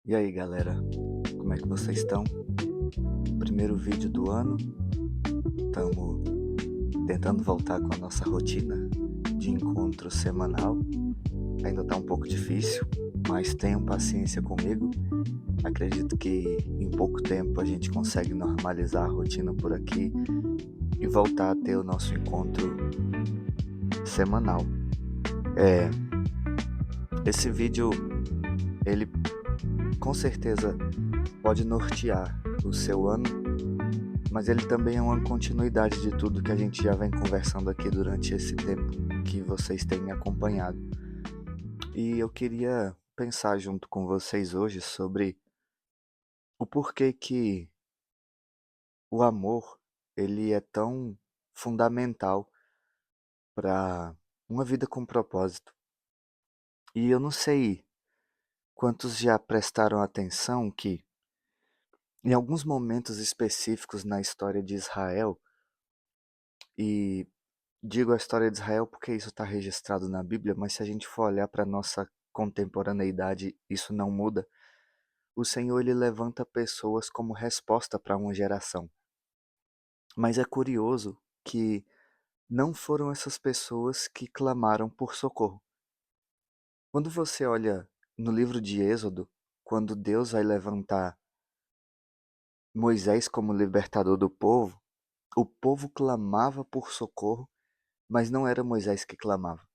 E aí, galera, como é que vocês estão? Primeiro vídeo do ano, estamos tentando voltar com a nossa rotina de encontro semanal. Ainda tá um pouco difícil, mas tenham paciência comigo. Acredito que em pouco tempo a gente consegue normalizar a rotina por aqui e voltar a ter o nosso encontro semanal. Esse vídeo, ele com certeza pode nortear o seu ano, mas ele também é uma continuidade de tudo que a gente já vem conversando aqui durante esse tempo que vocês têm me acompanhado. E eu queria pensar junto com vocês hoje sobre o porquê que o amor ele é tão fundamental para uma vida com propósito. E eu não sei quantos já prestaram atenção que em alguns momentos específicos na história de Israel, e digo a história de Israel porque isso está registrado na Bíblia, mas se a gente for olhar para a nossa contemporaneidade, isso não muda. O Senhor ele levanta pessoas como resposta para uma geração. Mas é curioso que não foram essas pessoas que clamaram por socorro. Quando você olha no livro de Êxodo, quando Deus vai levantar Moisés como libertador do povo, o povo clamava por socorro, mas não era Moisés que clamava.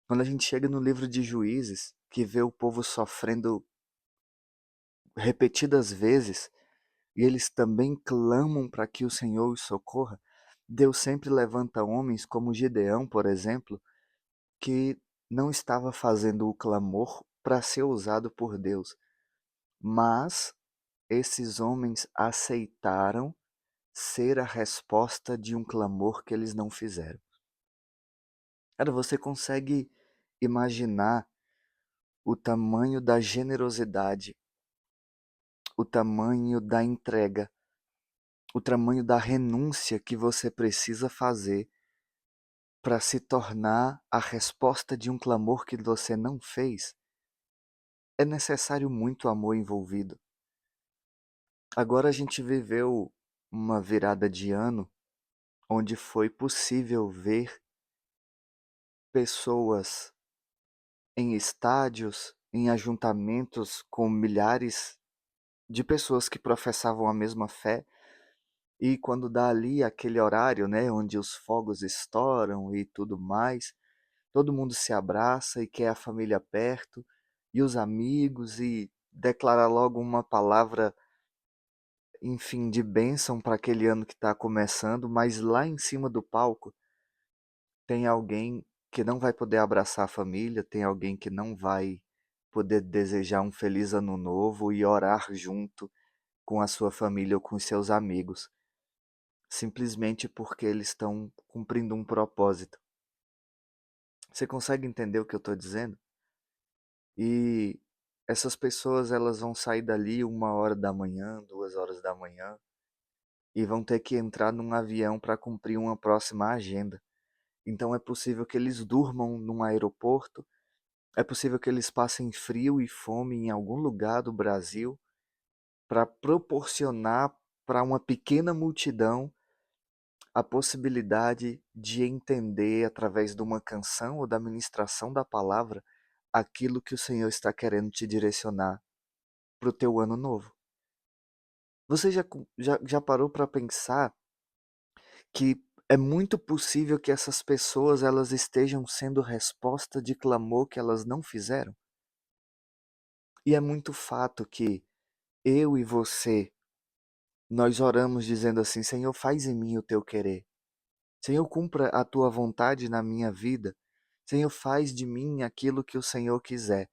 Quando a gente chega no livro de Juízes, que vê o povo sofrendo repetidas vezes, e eles também clamam para que o Senhor os socorra, Deus sempre levanta homens como Gideão, por exemplo, que não estava fazendo o clamor para ser usado por Deus, mas esses homens aceitaram ser a resposta de um clamor que eles não fizeram. Cara, você consegue imaginar o tamanho da generosidade, o tamanho da entrega, o tamanho da renúncia que você precisa fazer para se tornar a resposta de um clamor que você não fez? É necessário muito amor envolvido. Agora a gente viveu uma virada de ano onde foi possível ver pessoas em estádios, em ajuntamentos com milhares de pessoas que professavam a mesma fé. E quando dá ali aquele horário, né, onde os fogos estouram e tudo mais, todo mundo se abraça e quer a família perto, e os amigos, e declara logo uma palavra, enfim, de bênção para aquele ano que está começando, mas lá em cima do palco tem alguém que não vai poder abraçar a família, tem alguém que não vai poder desejar um feliz ano novo e orar junto com a sua família ou com os seus amigos, simplesmente porque eles estão cumprindo um propósito. Você consegue entender o que eu estou dizendo? E essas pessoas elas vão sair dali 1 hora da manhã, 2 horas da manhã, e vão ter que entrar num avião para cumprir uma próxima agenda. Então é possível que eles durmam num aeroporto, é possível que eles passem frio e fome em algum lugar do Brasil para proporcionar para uma pequena multidão a possibilidade de entender através de uma canção ou da ministração da palavra aquilo que o Senhor está querendo te direcionar para o teu ano novo. Você já parou para pensar que é muito possível que essas pessoas elas estejam sendo resposta de clamor que elas não fizeram? E é muito fato que eu e você, nós oramos dizendo assim: Senhor, faz em mim o teu querer. Senhor, cumpra a tua vontade na minha vida. Senhor, faz de mim aquilo que o Senhor quiser.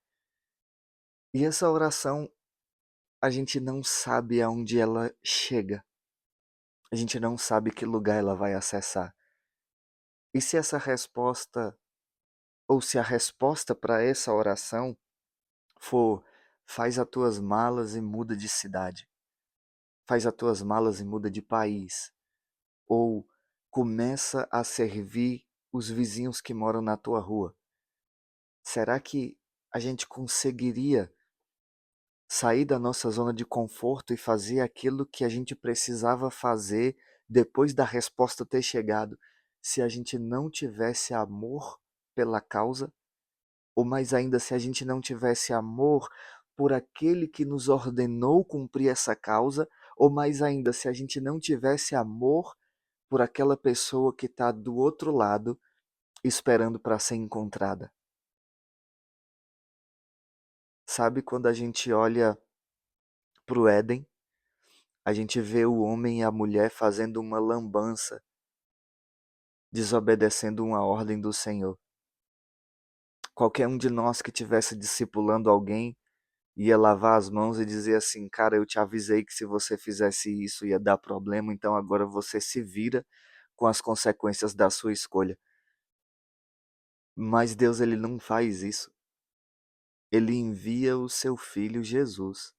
E essa oração, a gente não sabe aonde ela chega. A gente não sabe que lugar ela vai acessar. E se essa resposta, ou se a resposta para essa oração for: faz as tuas malas e muda de cidade, faz as tuas malas e muda de país, ou começa a servir os vizinhos que moram na tua rua, será que a gente conseguiria sair da nossa zona de conforto e fazer aquilo que a gente precisava fazer depois da resposta ter chegado, se a gente não tivesse amor pela causa, ou mais ainda, se a gente não tivesse amor por aquele que nos ordenou cumprir essa causa, ou mais ainda, se a gente não tivesse amor por aquela pessoa que está do outro lado esperando para ser encontrada. Sabe quando a gente olha para o Éden, a gente vê o homem e a mulher fazendo uma lambança, desobedecendo uma ordem do Senhor. Qualquer um de nós que estivesse discipulando alguém ia lavar as mãos e dizer assim: cara, eu te avisei que se você fizesse isso ia dar problema, então agora você se vira com as consequências da sua escolha. Mas Deus, ele não faz isso. Ele envia o seu filho Jesus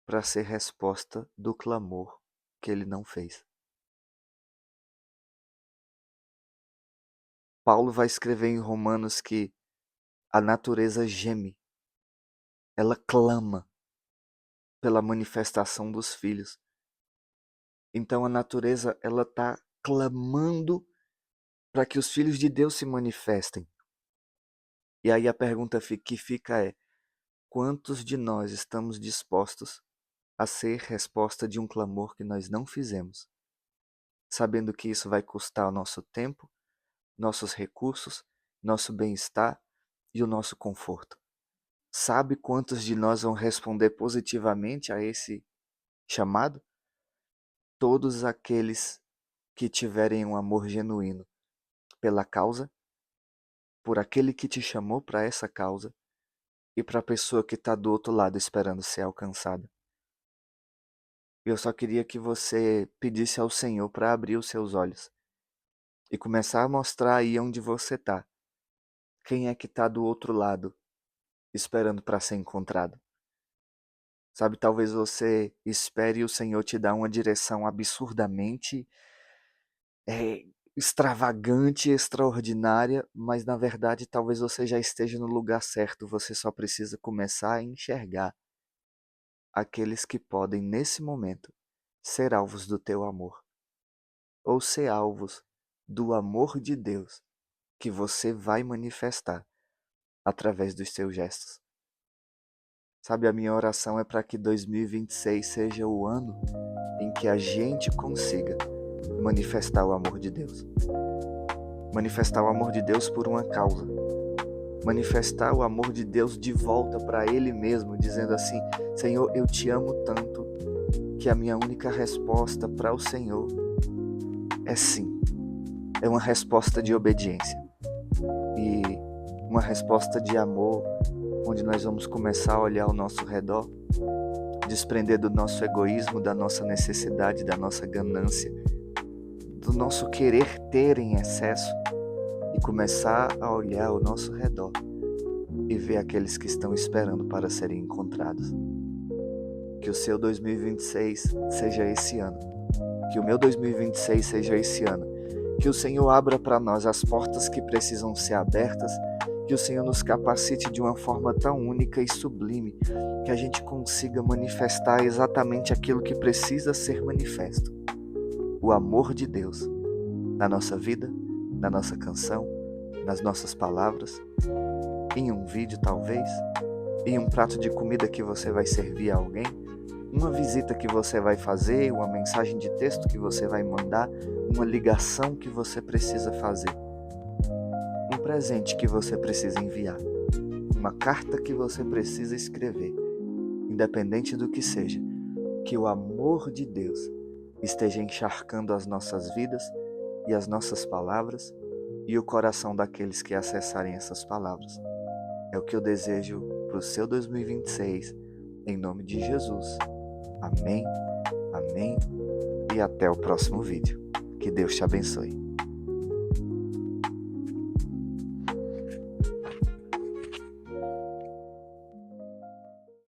para ser resposta do clamor que ele não fez. Paulo vai escrever em Romanos que a natureza geme, ela clama pela manifestação dos filhos. Então a natureza, ela está clamando para que os filhos de Deus se manifestem. E aí a pergunta que fica é: quantos de nós estamos dispostos a ser resposta de um clamor que nós não fizemos, sabendo que isso vai custar o nosso tempo, nossos recursos, nosso bem-estar e o nosso conforto? Sabe quantos de nós vão responder positivamente a esse chamado? Todos aqueles que tiverem um amor genuíno pela causa, por aquele que te chamou para essa causa e para a pessoa que está do outro lado esperando ser alcançada. Eu só queria que você pedisse ao Senhor para abrir os seus olhos e começar a mostrar aí onde você está. Quem é que está do outro lado esperando para ser encontrado? Sabe, talvez você espere o Senhor te dar uma direção absurdamente é, extravagante, extraordinária, mas na verdade talvez você já esteja no lugar certo. Você só precisa começar a enxergar aqueles que podem, nesse momento, ser alvos do teu amor, ou ser alvos do amor de Deus que você vai manifestar através dos seus gestos. Sabe, a minha oração é para que 2026 seja o ano em que a gente consiga manifestar o amor de Deus. Manifestar o amor de Deus por uma causa. Manifestar o amor de Deus de volta para Ele mesmo, dizendo assim: Senhor, eu te amo tanto que a minha única resposta para o Senhor é sim. É uma resposta de obediência. E uma resposta de amor, onde nós vamos começar a olhar ao nosso redor, desprender do nosso egoísmo, da nossa necessidade, da nossa ganância, do nosso querer ter em excesso e começar a olhar ao nosso redor e ver aqueles que estão esperando para serem encontrados. Que o seu 2026 seja esse ano. Que o meu 2026 seja esse ano. Que o Senhor abra para nós as portas que precisam ser abertas. Que o Senhor nos capacite de uma forma tão única e sublime que a gente consiga manifestar exatamente aquilo que precisa ser manifesto. O amor de Deus na nossa vida, na nossa canção, nas nossas palavras, em um vídeo talvez, em um prato de comida que você vai servir a alguém, uma visita que você vai fazer, uma mensagem de texto que você vai mandar, uma ligação que você precisa fazer, um presente que você precisa enviar, uma carta que você precisa escrever, independente do que seja, que o amor de Deus esteja encharcando as nossas vidas e as nossas palavras e o coração daqueles que acessarem essas palavras. É o que eu desejo para o seu 2026, em nome de Jesus. Amém, amém e até o próximo vídeo. Que Deus te abençoe.